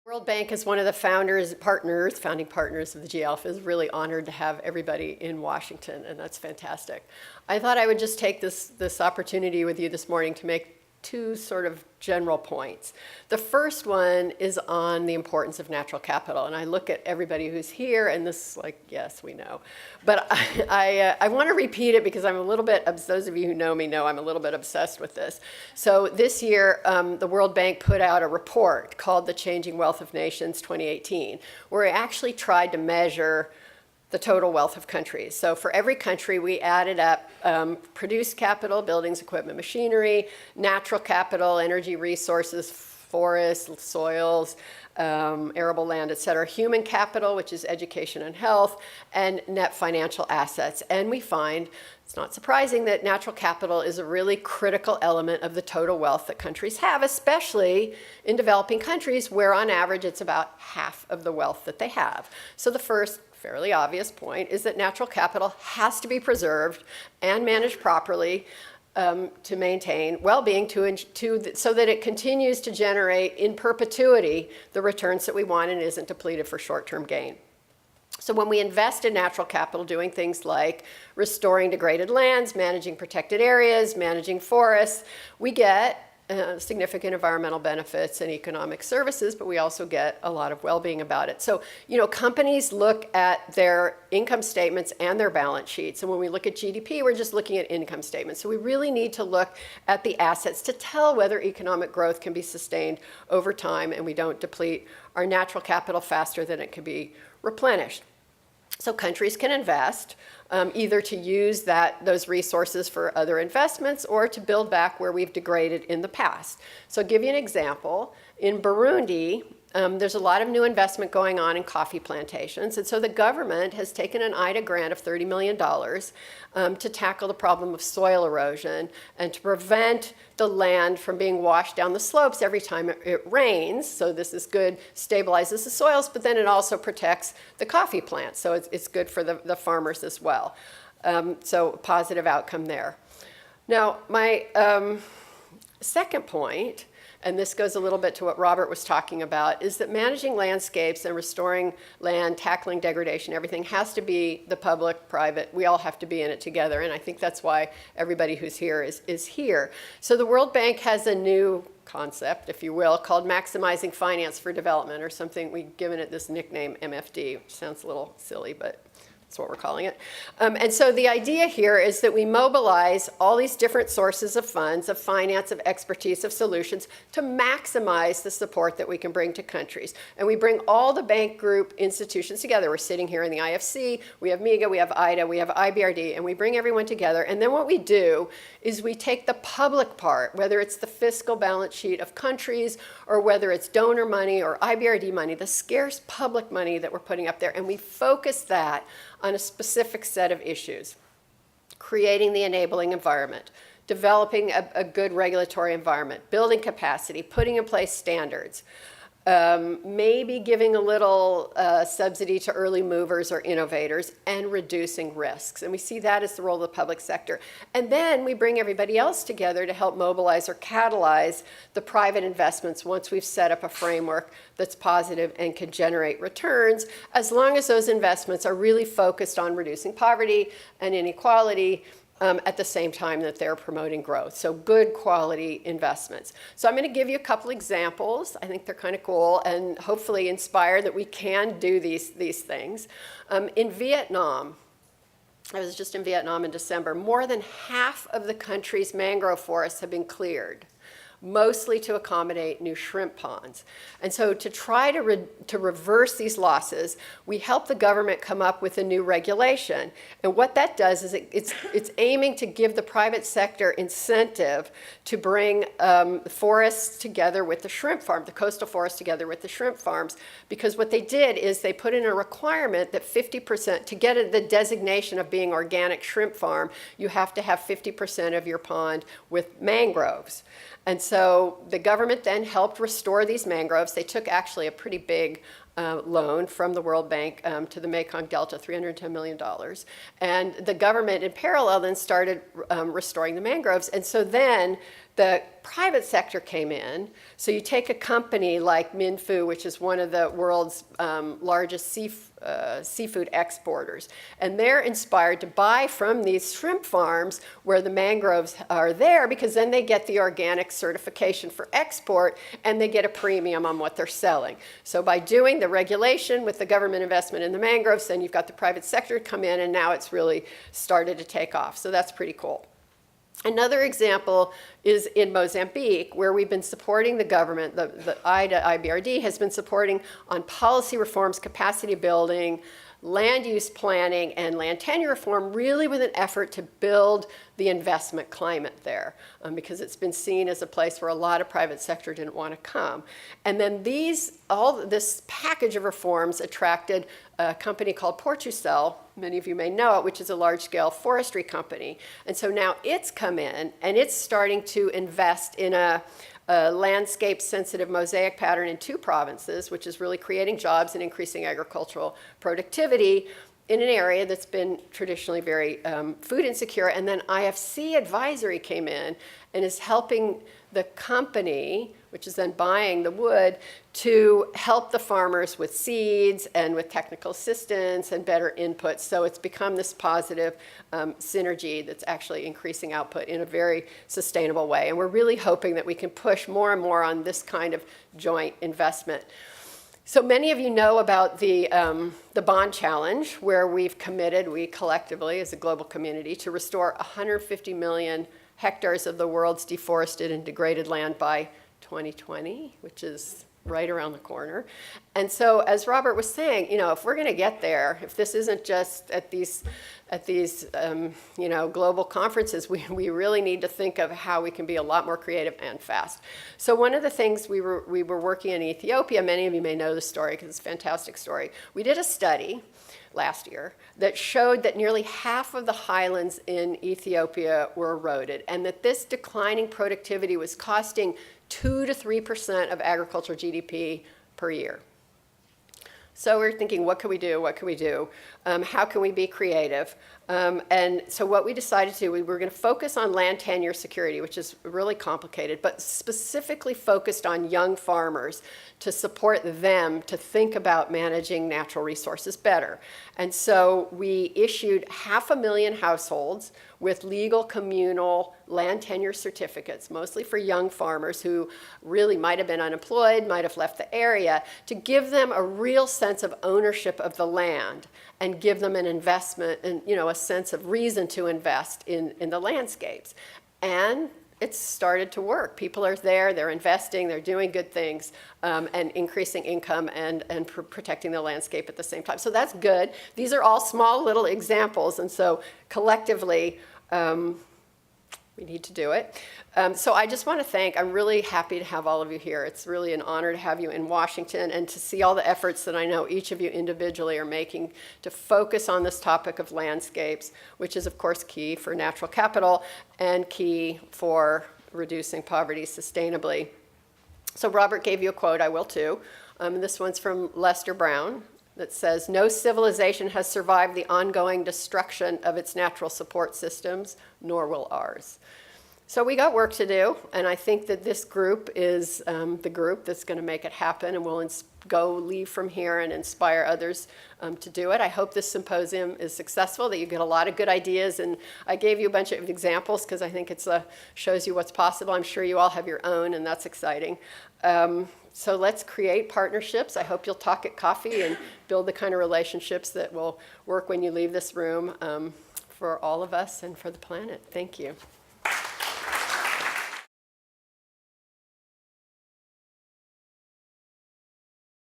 World Bank is one of the founding partners of the GLF. Is really honored to have everybody in Washington, and that's fantastic. I thought I would just take this opportunity with you this morning to make two sort of general points. The first one is on the importance of natural capital, and I look at everybody who's here, and this is like, yes, we know. But I want to repeat it because I'm a little bit, those of you who know me know I'm a little bit obsessed with this. So this year, the World Bank put out a report called The Changing Wealth of Nations 2018, where it actually tried to measure the total wealth of countries. So for every country, we added up produced capital, buildings, equipment, machinery, natural capital, energy resources, forests, soils, arable land, et cetera, human capital, which is education and health, and net financial assets. And we find, it's not surprising, that natural capital is a really critical element of the total wealth that countries have, especially in developing countries where on average it's about half of the wealth that they have. So the first fairly obvious point is that natural capital has to be preserved and managed properly to maintain well-being so that it continues to generate in perpetuity the returns that we want and isn't depleted for short-term gain. So when we invest in natural capital, doing things like restoring degraded lands, managing protected areas, managing forests, we get significant environmental benefits and economic services, but we also get a lot of well-being about it. So, companies look at their income statements and their balance sheets. And when we look at GDP, we're just looking at income statements. So we really need to look at the assets to tell whether economic growth can be sustained over time and we don't deplete our natural capital faster than it can be replenished. So countries can invest either to use those resources for other investments or to build back where we've degraded in the past. So I'll give you an example. In Burundi, there's a lot of new investment going on in coffee plantations. And so the government has taken an IDA grant of $30 million to tackle the problem of soil erosion and to prevent the land from being washed down the slopes every time it rains. So this is good, stabilizes the soils, but then it also protects the coffee plants. So it's good for the farmers as well. So positive outcome there. Now, my second point, and this goes a little bit to what Robert was talking about, is that managing landscapes and restoring land, tackling degradation, everything has to be the public, private. We all have to be in it together, and I think that's why everybody who's here is here. So the World Bank has a new concept, if you will, called maximizing finance for development, or something. We've given it this nickname, MFD, which sounds a little silly, but that's what we're calling it. And so the idea here is that we mobilize all these different sources of funds, of finance, of expertise, of solutions to maximize the support that we can bring to countries. And we bring all the bank group institutions together. We're sitting here in the IFC, we have MEGA, we have IDA, we have IBRD, and we bring everyone together. And then what we do is we take the public part, whether it's the fiscal balance sheet of countries or whether it's donor money or IBRD money, the scarce public money that we're putting up there, and we focus that on a specific set of issues. Creating the enabling environment, developing a good regulatory environment, building capacity, putting in place standards, maybe giving a little subsidy to early movers or innovators, and reducing risks. And we see that as the role of the public sector. And then we bring everybody else together to help mobilize or catalyze the private investments once we've set up a framework that's positive and can generate returns, as long as those investments are really focused on reducing poverty and inequality, at the same time that they're promoting growth. So good quality investments. So I'm going to give you a couple examples. I think they're kind of cool and hopefully inspire that we can do these things. In Vietnam, I was just in Vietnam in December, more than half of the country's mangrove forests have been cleared, mostly to accommodate new shrimp ponds. And so to try to reverse these losses, we help the government come up with a new regulation. And what that does is it's aiming to give the private sector incentive to bring forests together with the shrimp farm, the coastal forests together with the shrimp farms, because what they did is they put in a requirement that 50%, to get the designation of being organic shrimp farm, you have to have 50% of your pond with mangroves. And so the government then helped restore these mangroves. They took actually a pretty big loan from the World Bank to the Mekong Delta, $310 million. And the government in parallel then started restoring the mangroves. And so then the private sector came in. So you take a company like Minfu, which is one of the world's largest seafood exporters, and they're inspired to buy from these shrimp farms where the mangroves are there, because then they get the organic certification for export and they get a premium on what they're selling. So by doing the regulation with the government investment in the mangroves, then you've got the private sector come in, and now it's really started to take off. So that's pretty cool. Another example is in Mozambique, where we've been supporting the government. The IBRD has been supporting on policy reforms, capacity building, land use planning, and land tenure reform, really with an effort to build the investment climate there, because it's been seen as a place where a lot of private sector didn't want to come. And then all this package of reforms attracted a company called Portucell, many of you may know it, which is a large-scale forestry company. And so now it's come in, and it's starting to invest in a landscape-sensitive mosaic pattern in 2 provinces, which is really creating jobs and increasing agricultural productivity in an area that's been traditionally very food insecure. And then IFC Advisory came in and is helping the company, which is then buying the wood, to help the farmers with seeds and with technical assistance and better inputs. So it's become this positive synergy that's actually increasing output in a very sustainable way. And we're really hoping that we can push more and more on this kind of joint investment. So many of you know about the bond challenge, where we've committed, we collectively as a global community, to restore 150 million hectares of the world's deforested and degraded land by 2020, which is right around the corner. And so, as Robert was saying, if we're going to get there, if this isn't just at these global conferences, we really need to think of how we can be a lot more creative and fast. So one of the things we were working in Ethiopia, many of you may know the story because it's a fantastic story. We did a study last year that showed that nearly half of the highlands in Ethiopia were eroded, and that this declining productivity was costing 2 to 3% of agricultural GDP per year. So we're thinking, what can we do? What can we do? How can we be creative? And so what we decided to do, we were going to focus on land tenure security, which is really complicated, but specifically focused on young farmers to support them to think about managing natural resources better. And so we issued 500,000 households with legal communal land tenure certificates, mostly for young farmers who really might have been unemployed, might have left the area, to give them a real sense of ownership of the land and give them an investment and a sense of reason to invest in the landscapes. And it's started to work. People are there, they're investing, they're doing good things, and increasing income and protecting the landscape at the same time. So that's good. These are all small little examples, and so collectively, we need to do it. So I just want to I'm really happy to have all of you here. It's really an honor to have you in Washington and to see all the efforts that I know each of you individually are making to focus on this topic of landscapes, which is of course key for natural capital and key for reducing poverty sustainably. So Robert gave you a quote, I will too. This one's from Lester Brown that says, "No civilization has survived the ongoing destruction of its natural support systems, nor will ours." So we got work to do, and I think that this group is the group that's going to make it happen, and we'll leave from here and inspire others to do it. I hope this symposium is successful, that you get a lot of good ideas, and I gave you a bunch of examples because I think it shows you what's possible. I'm sure you all have your own, and that's exciting. So let's create partnerships. I hope you'll talk at coffee and build the kind of relationships that will work when you leave this room for all of us and for the planet. Thank you.